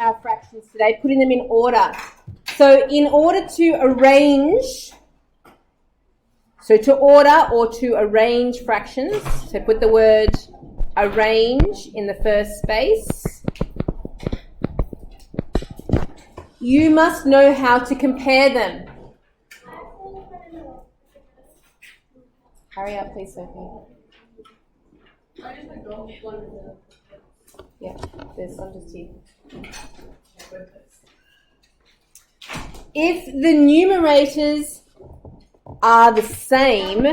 our fractions today, putting them in order. So in order to arrange, to order or to arrange fractions, so put the word arrange in the first space. You must know how to compare them. Hurry up, please, Sophie. Yeah, there's some just here. If the numerators are the same,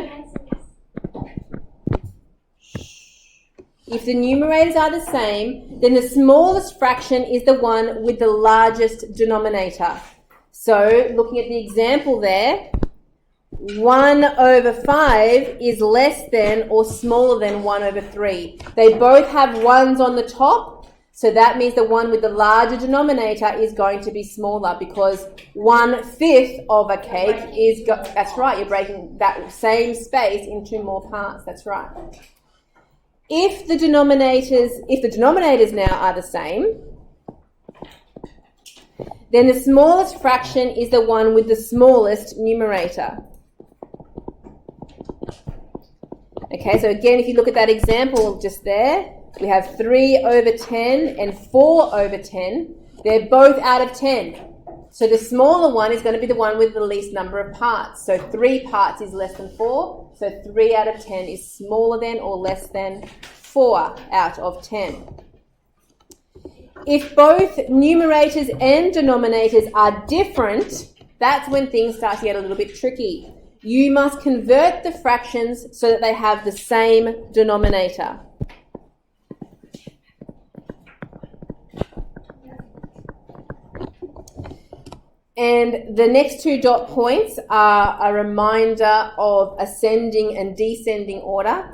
then the smallest fraction is the one with the largest denominator. So, looking at the example there, 1 over 5 is less than or smaller than 1 over 3. They both have ones on the top, so that means the one with the larger denominator is going to be smaller because 1/5 of a cake is, that's right, you're breaking that same space into more parts, that's right. If the denominators now are the same, then the smallest fraction is the one with the smallest numerator. Okay, so again, if you look at that example just there, we have 3 over 10 and 4 over 10. They're both out of 10. So the smaller one is going to be the one with the least number of parts. So 3 parts is less than 4. So 3 out of 10 is smaller than or less than 4 out of 10. If both numerators and denominators are different, that's when things start to get a little bit tricky. You must convert the fractions so that they have the same denominator. And the next 2 dot points are a reminder of ascending and descending order.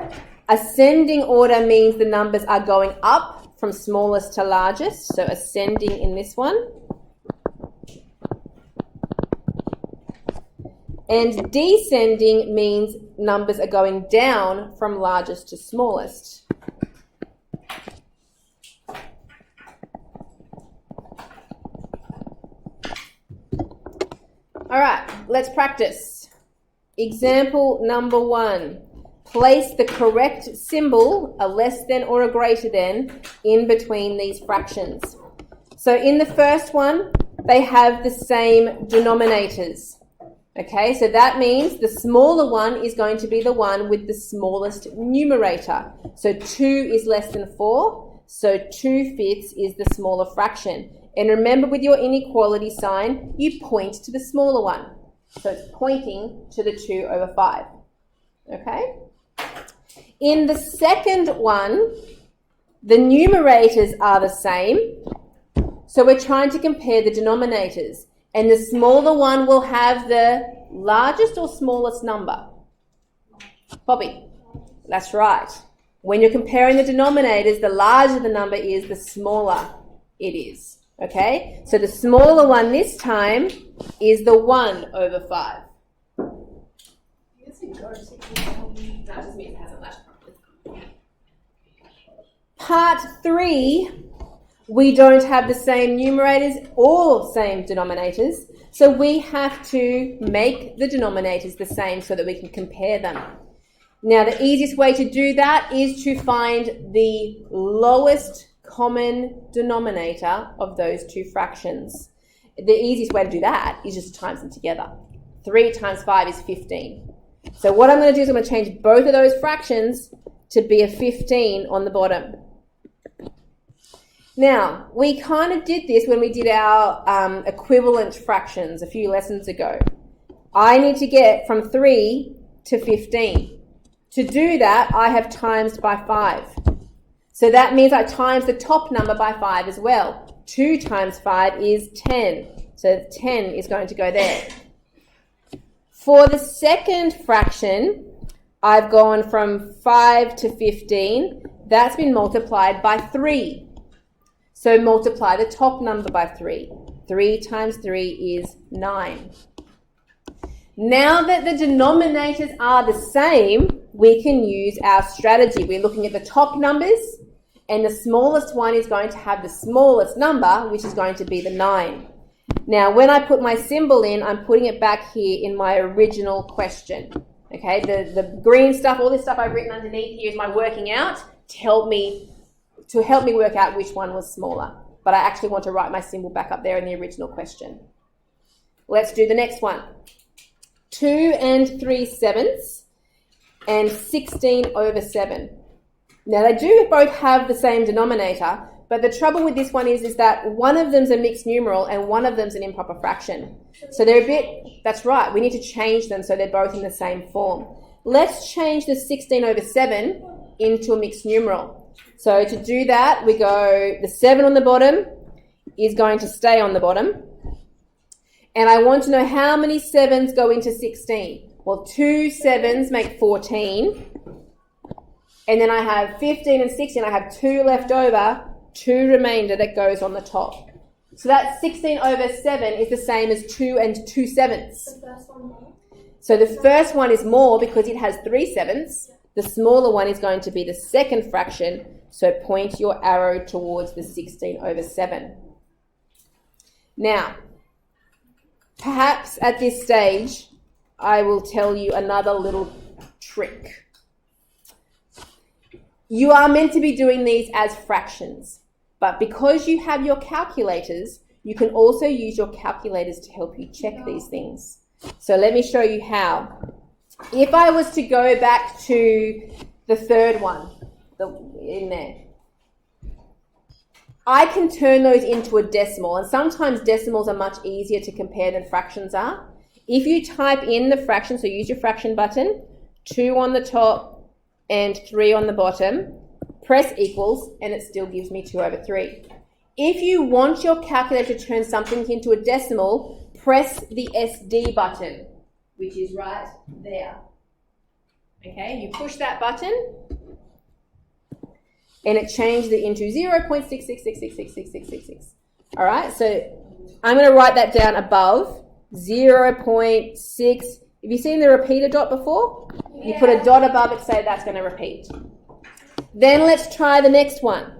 Ascending order means the numbers are going up from smallest to largest, so ascending in this one. And descending means numbers are going down from largest to smallest. All right, let's practice. Example number 1. Place the correct symbol, a less than or a greater than, in between these fractions. So in the first one, they have the same denominators. Okay, so that means the smaller one is going to be the one with the smallest numerator. So 2 is less than 4, so 2/5 is the smaller fraction. And remember, with your inequality sign, you point to the smaller one. So it's pointing to the 2 over 5. Okay? In the second one, the numerators are the same. So we're trying to compare the denominators. And the smaller one will have the largest or smallest number? Poppy. That's right. When you're comparing the denominators, the larger the number is, the smaller it is. Okay? So the smaller one this time is the 1 over 5. Part 3, we don't have the same numerators or same denominators, so we have to make the denominators the same so that we can compare them. Now, the easiest way to do that is to find the lowest common denominator of those 2 fractions. The easiest way to do that is just to times them together. 3 times 5 is 15. So what I'm going to do is I'm going to change both of those fractions to be a 15 on the bottom. Now, we kind of did this when we did our equivalent fractions a few lessons ago. I need to get from 3 to 15. To do that, I have times by 5. So that means I times the top number by 5 as well. 2 times 5 is 10. So 10 is going to go there. For the second fraction, I've gone from 5 to 15. That's been multiplied by 3. So multiply the top number by 3. 3 times 3 is 9. Now that the denominators are the same, we can use our strategy. We're looking at the top numbers and the smallest one is going to have the smallest number, which is going to be the 9. Now, when I put my symbol in, I'm putting it back here in my original question. Okay, the green stuff, all this stuff I've written underneath here is my working out to help me work out which one was smaller. But I actually want to write my symbol back up there in the original question. Let's do the next one. 2 and 3/7 and 16/7. Now, they do both have the same denominator, but the trouble with this one is that one of them's a mixed numeral and one of them's an improper fraction. So they're a bit, that's right, we need to change them so they're both in the same form. Let's change the 16/7 into a mixed numeral. So to do that, we go, the 7 on the bottom is going to stay on the bottom. And I want to know how many 7s go into 16. Well, 2 7s make 14. And then I have 15 and 16. I have 2 left over, 2 remainder that goes on the top. So that 16/7 is the same as 2 and 2/7. The first one more. So the first one is more because it has 3 7s. The smaller one is going to be the second fraction. So point your arrow towards the 16/7. Now, perhaps at this stage, I will tell you another little trick. You are meant to be doing these as fractions, but because you have your calculators, you can also use your calculators to help you check these things. So let me show you how. If I was to go back to the third one, in there, I can turn those into a decimal, and sometimes decimals are much easier to compare than fractions are. If you type in the fraction, so use your fraction button, 2 on the top and 3 on the bottom, press equals, and it still gives me 2/3. If you want your calculator to turn something into a decimal, press the SD button, which is right there. Okay, you push that button, and it changed it into 0.666666666. All right, so I'm going to write that down above, 0.6. Have you seen the repeater dot before? Yeah. You put a dot above it, say that's going to repeat. Then let's try the next one.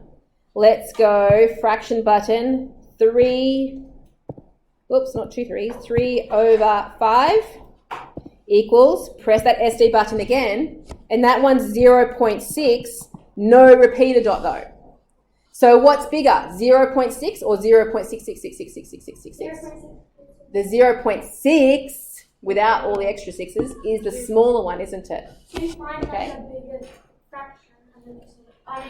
Let's go fraction button, 3, oops, not 2 3s, 3/5 equals, press that SD button again, and that one's 0.6. No repeater dot though. So what's bigger, 0.6 or 0.666666666? The 0.6 without all the extra sixes is the smaller one, isn't it? Okay.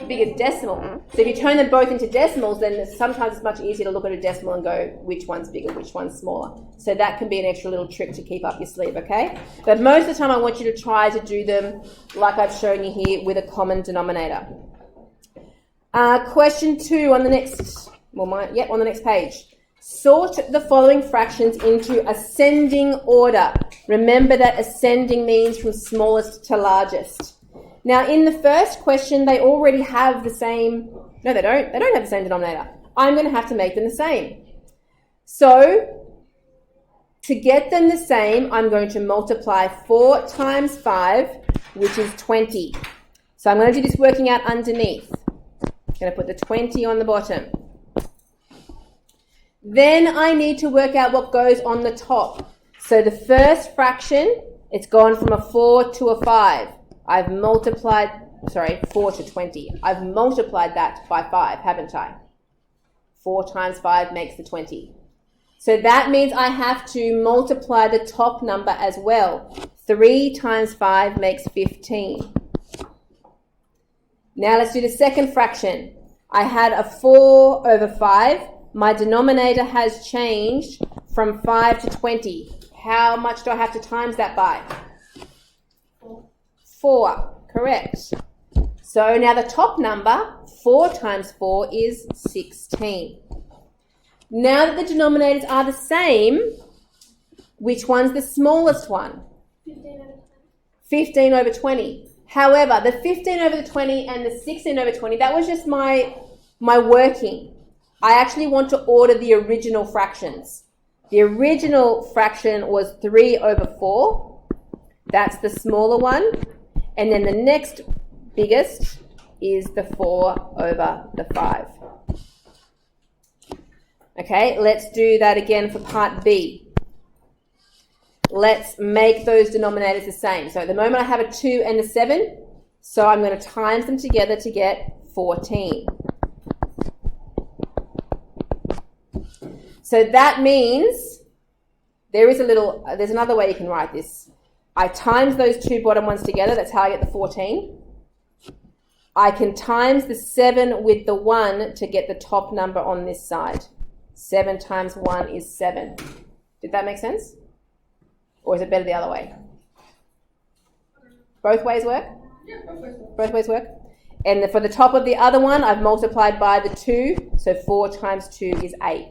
Bigger decimal. So if you turn them both into decimals, then sometimes it's much easier to look at a decimal and go, which one's bigger, which one's smaller. So that can be an extra little trick to keep up your sleeve, okay? But most of the time I want you to try to do them like I've shown you here with a common denominator. Question 2 on the next, on the next page. Sort the following fractions into ascending order. Remember that ascending means from smallest to largest. Now, in the first question, they already have the same... No, they don't. They don't have the same denominator. I'm going to have to make them the same. So, to get them the same, I'm going to multiply 4 times 5, which is 20. So I'm going to do this working out underneath. I'm going to put the 20 on the bottom. Then I need to work out what goes on the top. So the first fraction, it's gone from a 4 to a 5. I've multiplied, 4 to 20. I've multiplied that by 5, haven't I? 4 times 5 makes the 20. So that means I have to multiply the top number as well. 3 times 5 makes 15. Now let's do the second fraction. I had a 4/5. My denominator has changed from 5 to 20. How much do I have to times that by? 4, correct. So now the top number, 4 times 4 is 16. Now that the denominators are the same, which one's the smallest one? 15/20. However, the 15/20 and the 16/20, that was just my working. I actually want to order the original fractions. The original fraction was 3/4. That's the smaller one. And then the next biggest is the 4 over the 5. Okay, let's do that again for part B. Let's make those denominators the same. So at the moment I have a 2 and a 7, so I'm going to times them together to get 14. So that means there's another way you can write this. I times those two bottom ones together, that's how I get the 14. I can times the 7 with the 1 to get the top number on this side. 7 times 1 is 7. Did that make sense? Or is it better the other way? Both ways work? Yeah, both ways work. Both ways work? And for the top of the other one, I've multiplied by the 2, so 4 times 2 is 8.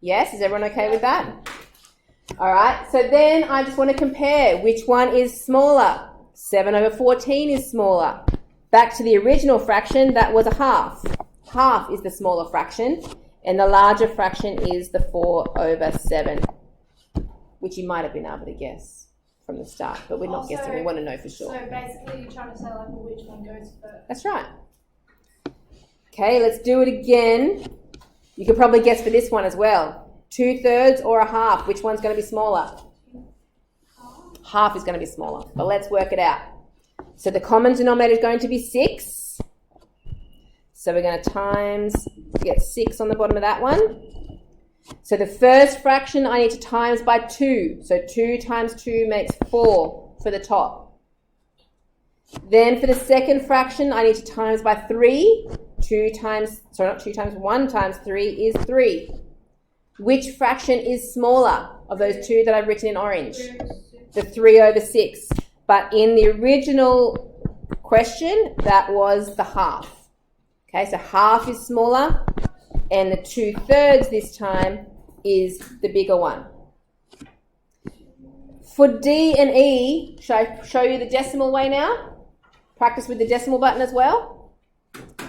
Yes, is everyone okay with that? All right, so then I just want to compare which one is smaller. 7 over 14 is smaller. Back to the original fraction, that was a half. Half is the smaller fraction, and the larger fraction is the 4 over 7, which you might have been able to guess from the start, but we're not guessing, we want to know for sure. So basically you're trying to say like which one goes first. That's right. Okay, let's do it again. You could probably guess for this one as well. 2/3 or a half, which one's going to be smaller? Half is going to be smaller, but let's work it out. So the common denominator is going to be 6. So we're going to times, get 6 on the bottom of that one. So the first fraction I need to times by 2. So 2 times 2 makes 4 for the top. Then for the second fraction I need to times by 3. 1 times 3 is 3. Which fraction is smaller of those two that I've written in orange? The 3 over 6. But in the original question, that was the half. Okay, so half is smaller, and the 2/3 this time is the bigger one. For D and E, should I show you the decimal way now? Practice with the decimal button as well?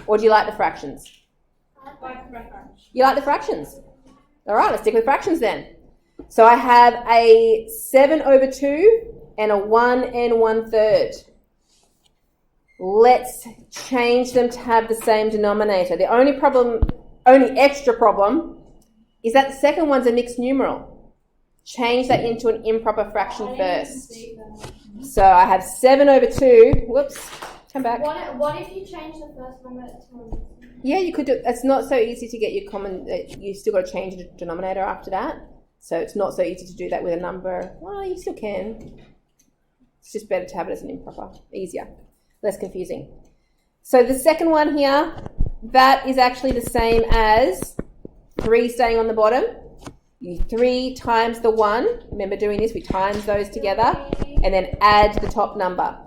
Or do you like the fractions? You like the fractions? All right, let's stick with fractions then. So I have a 7 over 2 and a 1 and 1/3. Let's change them to have the same denominator. The only extra problem is that the second one's a mixed numeral. Change that into an improper fraction first. So I have 7 over 2. Whoops, come back. What if you change the first number to... Yeah, you could do. It's not so easy to get your common. You still got to change the denominator after that. So it's not so easy to do that with a number. Well, you still can. It's just better to have it as an improper. Easier, less confusing. So the second one here, that is actually the same as 3 staying on the bottom. 3 times the 1. Remember doing this? We times those together, and then add the top number.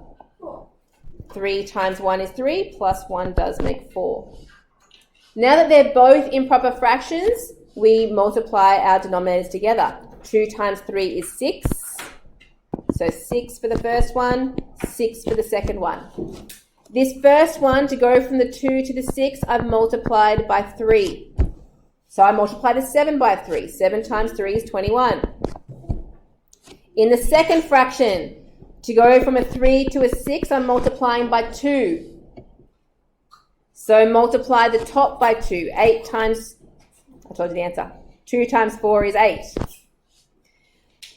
3 times 1 is 3, plus 1 does make 4. Now that they're both improper fractions, we multiply our denominators together. 2 times 3 is 6. So 6 for the first one, 6 for the second one. This first one, to go from the 2 to the 6, I've multiplied by 3. So I multiplied a 7 by 3. 7 times 3 is 21. In the second fraction, to go from a 3 to a 6, I'm multiplying by 2. So multiply the top by 2. 8 times, I told you the answer. 2 times 4 is 8.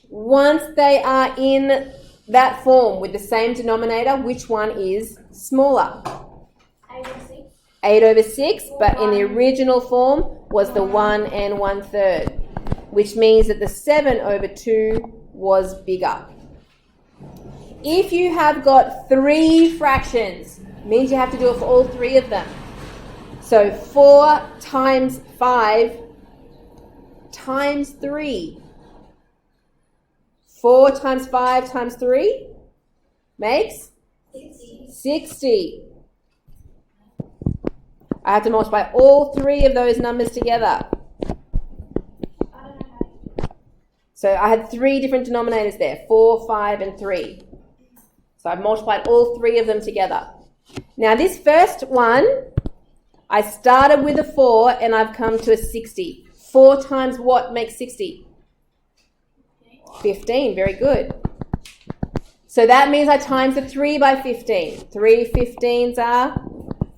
Once they are in that form with the same denominator, which one is smaller? 8 over 6. 8 over 6, but in the original form was the 1 and 1/3, which means that the 7 over 2 was bigger. If you have got 3 fractions, means you have to do it for all 3 of them. So 4 times 5 times 3. 4 times 5 times 3 makes 60. I have to multiply all 3 of those numbers together. So I had 3 different denominators there, 4, 5, and 3. So I've multiplied all 3 of them together. Now this first one, I started with a 4 and I've come to a 60. 4 times what makes 60? 15, very good. So that means I times the 3 by 15. 3 15s are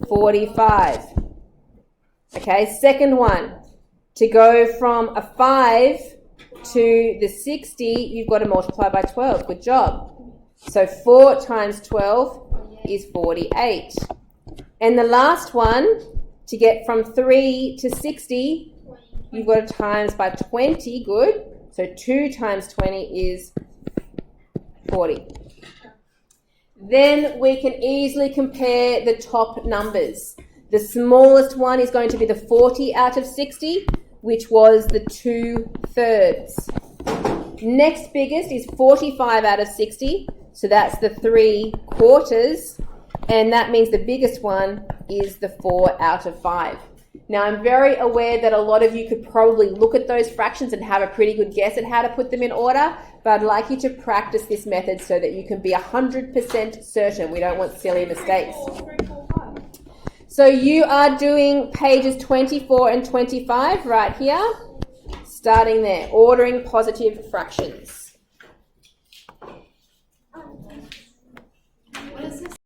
45. Okay, second one. To go from a 5 to the 60, you've got to multiply by 12. Good job. So 4 times 12 is 48. And the last one, to get from 3 to 60, you've got to times by 20. Good. So 2 times 20 is 40. Then we can easily compare the top numbers. The smallest one is going to be the 40 out of 60, which was the 2/3. Next biggest is 45 out of 60, so that's the 3/4, and that means the biggest one is the 4 out of 5. Now, I'm very aware that a lot of you could probably look at those fractions and have a pretty good guess at how to put them in order, but I'd like you to practice this method so that you can be 100% certain. We don't want silly mistakes. So you are doing pages 24 and 25 right here, starting there, ordering positive fractions.